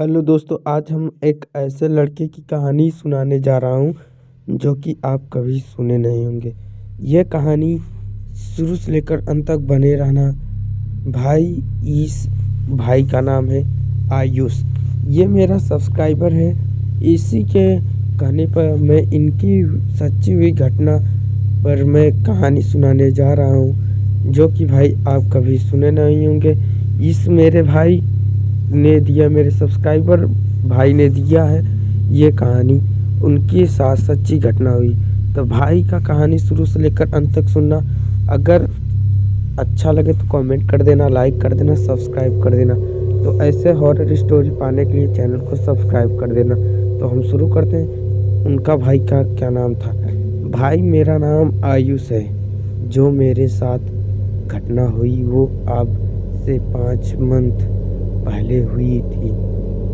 Hello दोस्तों, आज हम एक ऐसे लड़के की कहानी सुनाने जा रहा हूँ जो कि आप कभी सुने नहीं होंगे। यह कहानी शुरू से लेकर अंत तक बने रहना। भाई, इस भाई का नाम है आयुष। ये मेरा सब्सक्राइबर है। इसी के कहने पर मैं इनकी सच्ची हुई घटना पर मैं कहानी सुनाने जा रहा हूँ जो कि भाई आप कभी सुने नहीं होंगे। इस मेरे भाई ने दिया, मेरे सब्सक्राइबर भाई ने दिया है ये कहानी। उनके साथ सच्ची घटना हुई। तो भाई का कहानी शुरू से लेकर अंत तक सुनना। अगर अच्छा लगे तो कमेंट कर देना, लाइक कर देना, सब्सक्राइब कर देना। तो ऐसे हॉरर स्टोरी पाने के लिए चैनल को सब्सक्राइब कर देना। तो हम शुरू करते हैं। उनका भाई का क्या नाम था? भाई, मेरा नाम आयुष है। जो मेरे साथ घटना हुई वो अब से 5 मंथ पहले हुई थी।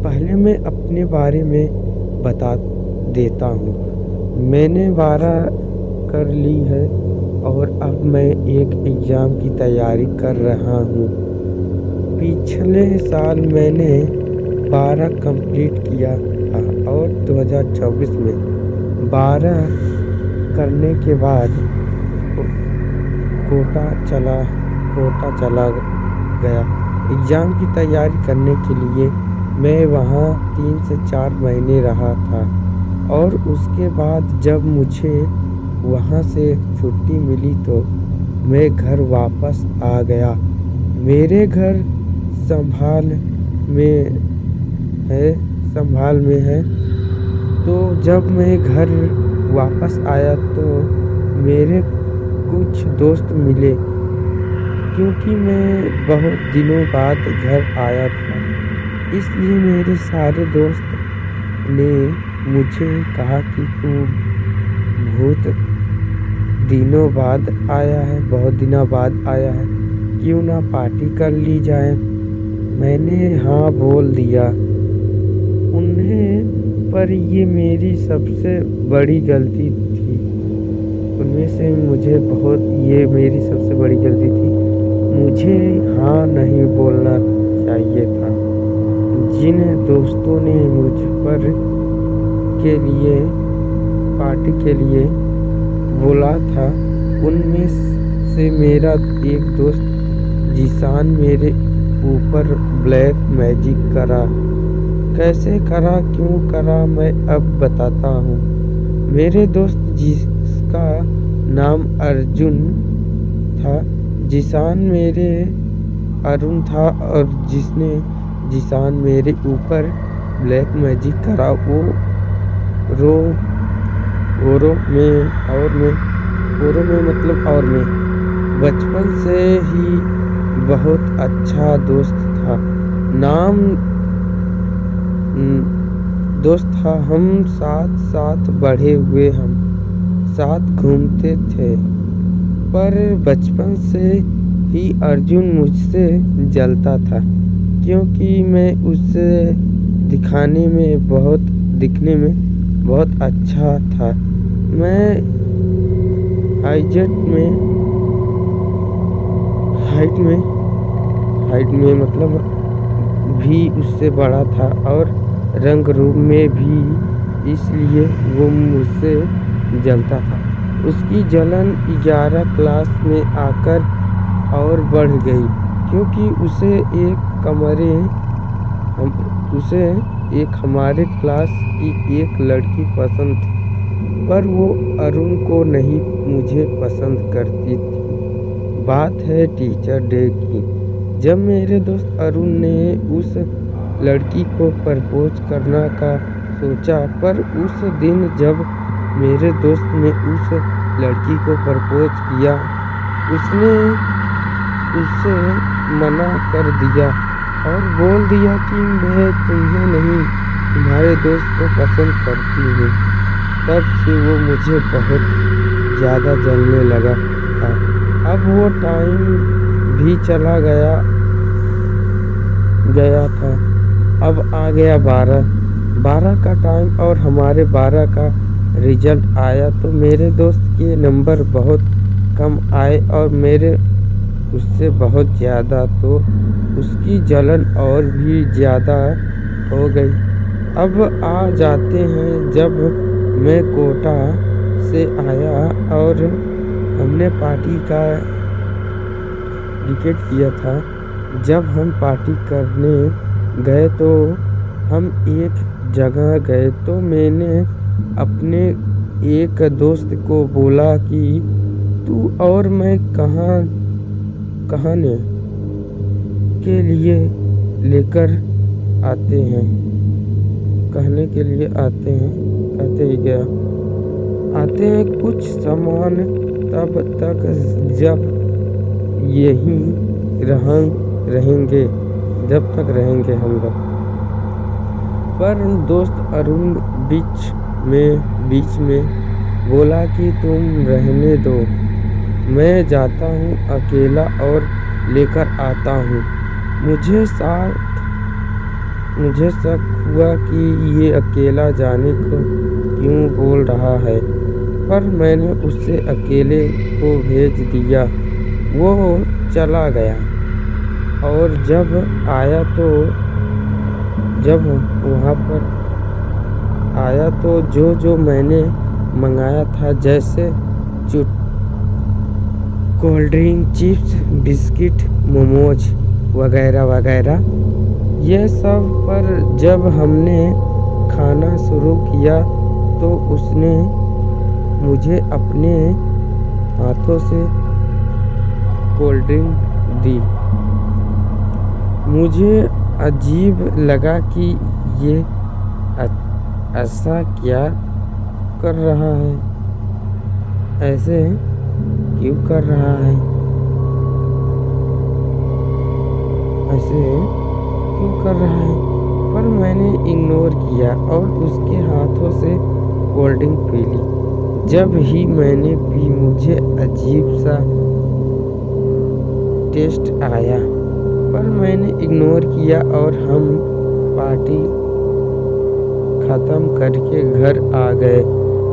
पहले मैं अपने बारे में बता देता हूँ। मैंने 12 कर ली है और अब मैं एक एग्ज़ाम की तैयारी कर रहा हूँ। पिछले साल मैंने 12 कंप्लीट किया था और 2024 में 12 करने के बाद कोटा चला गया। एग्ज़ाम की तैयारी करने के लिए मैं वहाँ 3 से 4 महीने रहा था और उसके बाद जब मुझे वहाँ से छुट्टी मिली तो मैं घर वापस आ गया। मेरे घर संभाल में है। तो जब मैं घर वापस आया तो मेरे कुछ दोस्त मिले क्योंकि मैं बहुत दिनों बाद घर आया था। इसलिए मेरे सारे दोस्त ने मुझे कहा कि तू बहुत दिनों बाद आया है, क्यों ना पार्टी कर ली जाए। मैंने हाँ बोल दिया उन्हें, पर ये मेरी सबसे बड़ी गलती थी। मुझे हाँ नहीं बोलना चाहिए था। जिन दोस्तों ने मुझ पर के लिए पार्टी के लिए बोला था उनमें से मेरा एक दोस्त जीशान मेरे ऊपर ब्लैक मैजिक करा। कैसे करा, क्यों करा, मैं अब बताता हूँ। मेरे दोस्त जिसका नाम अर्जुन था, जीशान मेरे अरुण था, और जिसने जीशान मेरे ऊपर ब्लैक मैजिक करा वो और मैं बचपन से ही बहुत अच्छा दोस्त था। हम साथ बढ़े हुए, हम साथ घूमते थे। पर बचपन से ही अर्जुन मुझसे जलता था क्योंकि मैं उससे दिखने में बहुत अच्छा था। मैं हाइट में मतलब भी उससे बड़ा था और रंग रूप में भी, इसलिए वो मुझसे जलता था। उसकी जलन 11 क्लास में आकर और बढ़ गई क्योंकि उसे हमारे क्लास की एक लड़की पसंद थी, पर वो अरुण को नहीं, मुझे पसंद करती थी। बात है टीचर डे की, जब मेरे दोस्त अरुण ने उस लड़की को प्रपोज करना का सोचा। पर उस दिन जब मेरे दोस्त ने उस लड़की को प्रपोज किया, उसने उसे मना कर दिया और बोल दिया कि मैं तुम्हें नहीं, तुम्हारे दोस्त को पसंद करती हूँ। तब से वो मुझे बहुत ज़्यादा जलने लगा था। अब वो टाइम भी चला गया था। अब आ गया 12 का टाइम और हमारे 12 का रिजल्ट आया तो मेरे दोस्त के नंबर बहुत कम आए और मेरे उससे बहुत ज़्यादा, तो उसकी जलन और भी ज़्यादा हो गई। अब आ जाते हैं जब मैं कोटा से आया और हमने पार्टी का टिकट किया था। जब हम पार्टी करने गए तो हम एक जगह गए तो मैंने अपने एक दोस्त को बोला कि तू और मैं कहने के लिए लेकर आते हैं, कहने के लिए आते हैं, कहते ही गया, आते हैं कुछ सामान, तब तक जब यहीं रहेंगे, जब तक रहेंगे हम लोग। पर दोस्त अरुण बीच में बोला कि तुम रहने दो, मैं जाता हूँ अकेला और लेकर आता हूँ। मुझे शक हुआ कि ये अकेला जाने को क्यों बोल रहा है, पर मैंने उसे अकेले को भेज दिया। वो चला गया और जब वहाँ पर आया तो जो मैंने मंगाया था, जैसे cold drink, chips, biscuit, momos वगैरह वगैरह, ये सब, पर जब हमने खाना शुरू किया तो उसने मुझे अपने हाथों से कोल्ड ड्रिंक दी। मुझे अजीब लगा कि ये ऐसा क्या कर रहा है, ऐसे क्यों कर रहा है, ऐसे क्यों कर रहा है। पर मैंने इग्नोर किया और उसके हाथों से कोल्ड ड्रिंक पी ली। जब ही मैंने पी मुझे अजीब सा टेस्ट आया, पर मैंने इग्नोर किया और हम पार्टी ख़त्म करके घर आ गए।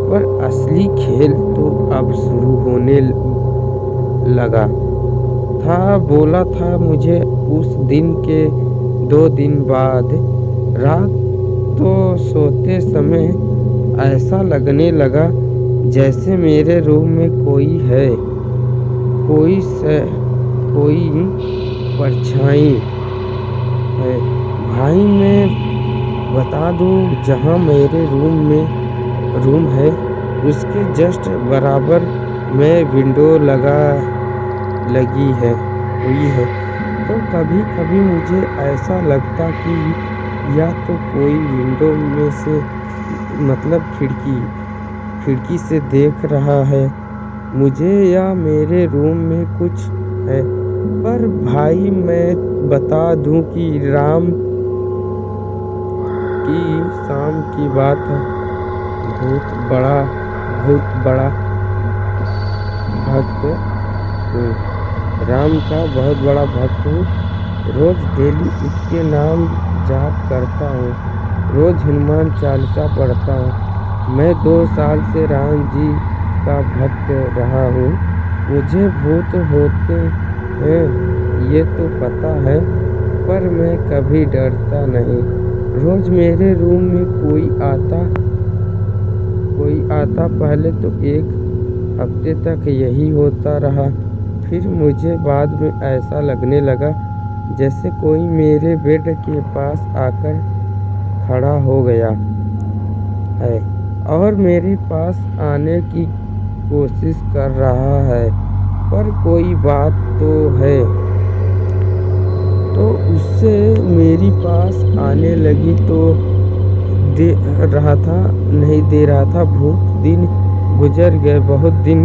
पर असली खेल तो अब शुरू होने लगा था। बोला था मुझे उस दिन के 2 दिन बाद रात तो सोते समय ऐसा लगने लगा जैसे मेरे रूम में कोई है, कोई परछाई है। भाई मैं बता दूं, जहां मेरे रूम है उसके जस्ट बराबर में विंडो लगी हुई है। तो कभी कभी मुझे ऐसा लगता कि या तो कोई विंडो में से, मतलब खिड़की से देख रहा है मुझे, या मेरे रूम में कुछ है। पर भाई मैं बता दूं कि शाम की बात है, बहुत बड़ा भक्त हूँ, राम का बहुत बड़ा भक्त हूँ। रोज डेली उसके नाम जाप करता हूँ, रोज हनुमान चालीसा पढ़ता हूँ। मैं 2 साल से राम जी का भक्त रहा हूँ। मुझे भूत होते हैं ये तो पता है, पर मैं कभी डरता नहीं। रोज मेरे रूम में कोई आता, पहले तो 1 हफ्ते तक यही होता रहा। फिर मुझे बाद में ऐसा लगने लगा जैसे कोई मेरे बेड के पास आकर खड़ा हो गया है और मेरे पास आने की कोशिश कर रहा है। पर कोई बात तो है, तो उससे मेरी पास आने लगी तो नहीं दे रहा था। बहुत दिन गुजर गए, बहुत दिन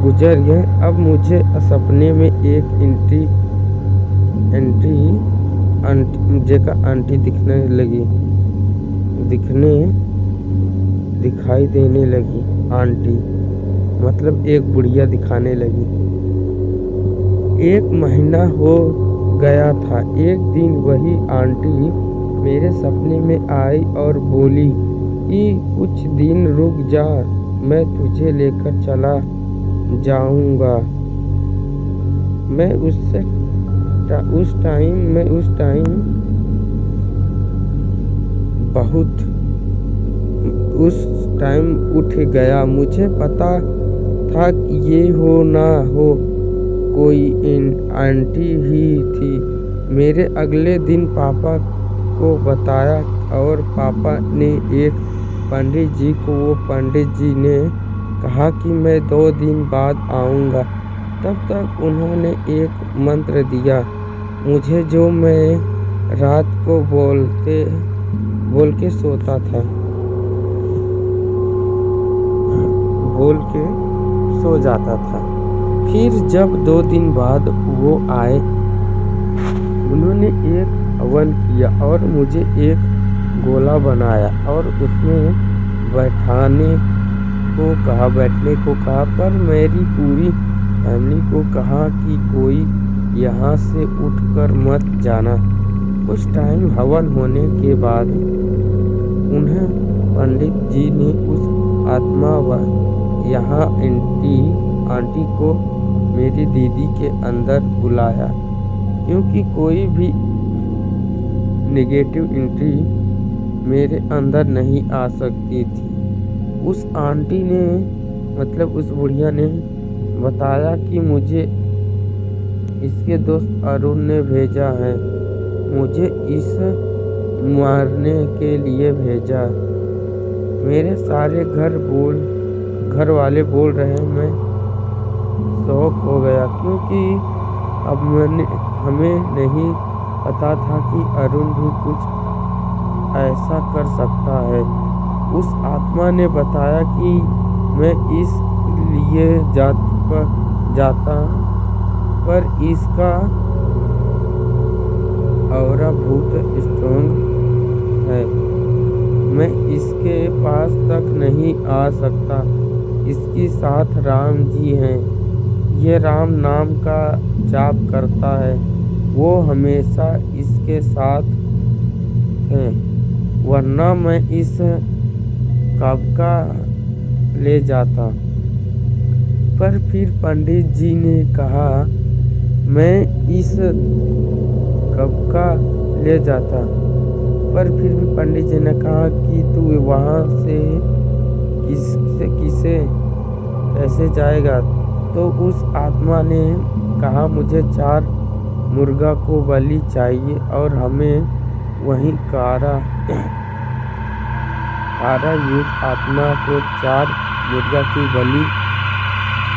गुजर गए। अब मुझे सपने में एक आंटी दिखाई देने लगी। आंटी मतलब एक बुढ़िया दिखाने लगी। 1 महीना हो गया था। एक दिन वही आंटी मेरे सपने में आई और बोली कि कुछ दिन रुक जा, मैं तुझे लेकर चला जाऊंगा। मैं उस टाइम बहुत उस टाइम उठ गया। मुझे पता था कि ये हो ना हो कोई आंटी ही थी। मेरे अगले दिन पापा को बताया और पापा ने एक पंडित जी को, वो पंडित जी ने कहा कि मैं 2 दिन बाद आऊँगा। तब तक उन्होंने एक मंत्र दिया मुझे जो मैं रात को बोल के सोता था, बोल के सो जाता था। फिर जब 2 दिन बाद वो आए, उन्होंने एक हवन किया और मुझे एक गोला बनाया और उसमें बैठने को कहा, पर मेरी पूरी फैमिली को कहा कि कोई यहाँ से उठकर मत जाना। कुछ टाइम हवन होने के बाद उन्हें पंडित जी ने उस आत्मा यहाँ आंटी को मेरी दीदी के अंदर बुलाया, क्योंकि कोई भी नेगेटिव एंट्री मेरे अंदर नहीं आ सकती थी। उस आंटी ने, मतलब उस बुढ़िया ने बताया कि मुझे इसके दोस्त अरुण ने भेजा है, मुझे इस मारने के लिए भेजा। मेरे सारे घर वाले बोल रहे, मैं शौक हो गया, क्योंकि अब हमें नहीं पता था कि अरुण भी कुछ ऐसा कर सकता है। उस आत्मा ने बताया कि मैं इस लिए जाता पर इसका औरा बहुत स्ट्रॉन्ग है, मैं इसके पास तक नहीं आ सकता। इसके साथ राम जी हैं, ये राम नाम का जाप करता है, वो हमेशा इसके साथ हैं, वरना मैं इस कब का ले जाता। पर फिर पंडित जी ने कहा मैं इस कब का ले जाता, पर फिर भी पंडित जी ने कहा कि तू वहाँ से कैसे जाएगा। तो उस आत्मा ने कहा मुझे 4 मुर्गा को बलि चाहिए और हमें वहीं कारा युद्ध आत्मा को 4 मुर्गा की बलि,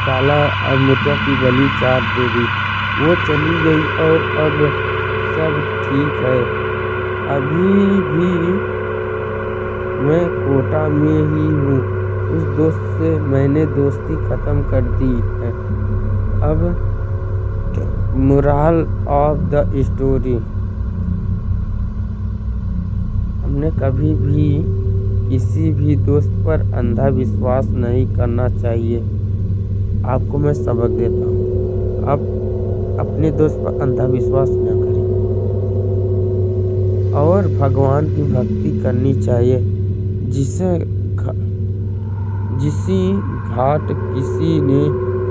काला मुर्गा की बलि 4 दे दी। वो चली गई और अब सब ठीक है। अभी भी मैं कोटा में ही हूँ। उस दोस्त से मैंने दोस्ती ख़त्म कर दी है। अब मोरल ऑफ द स्टोरी, हमने कभी भी किसी भी दोस्त पर अंधा विश्वास नहीं करना चाहिए। आपको मैं सबक देता हूँ, आप अपने दोस्त पर अंधा विश्वास न करें और भगवान की भक्ति करनी चाहिए। जिसी घाट किसी ने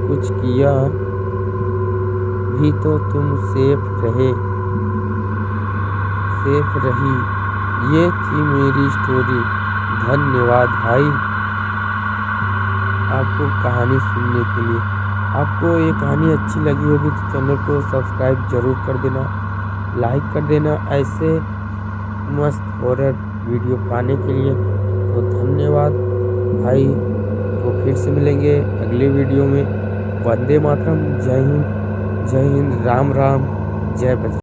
कुछ किया भी तो तुम सेफ रही। ये थी मेरी स्टोरी। धन्यवाद भाई आपको कहानी सुनने के लिए। आपको ये कहानी अच्छी लगी होगी तो चैनल को सब्सक्राइब जरूर कर देना, लाइक कर देना ऐसे मस्त हॉरर वीडियो पाने के लिए। तो धन्यवाद भाई, तो फिर से मिलेंगे अगले वीडियो में। वंदे मातरम, जय हिंद, राम राम, जय बजरंग।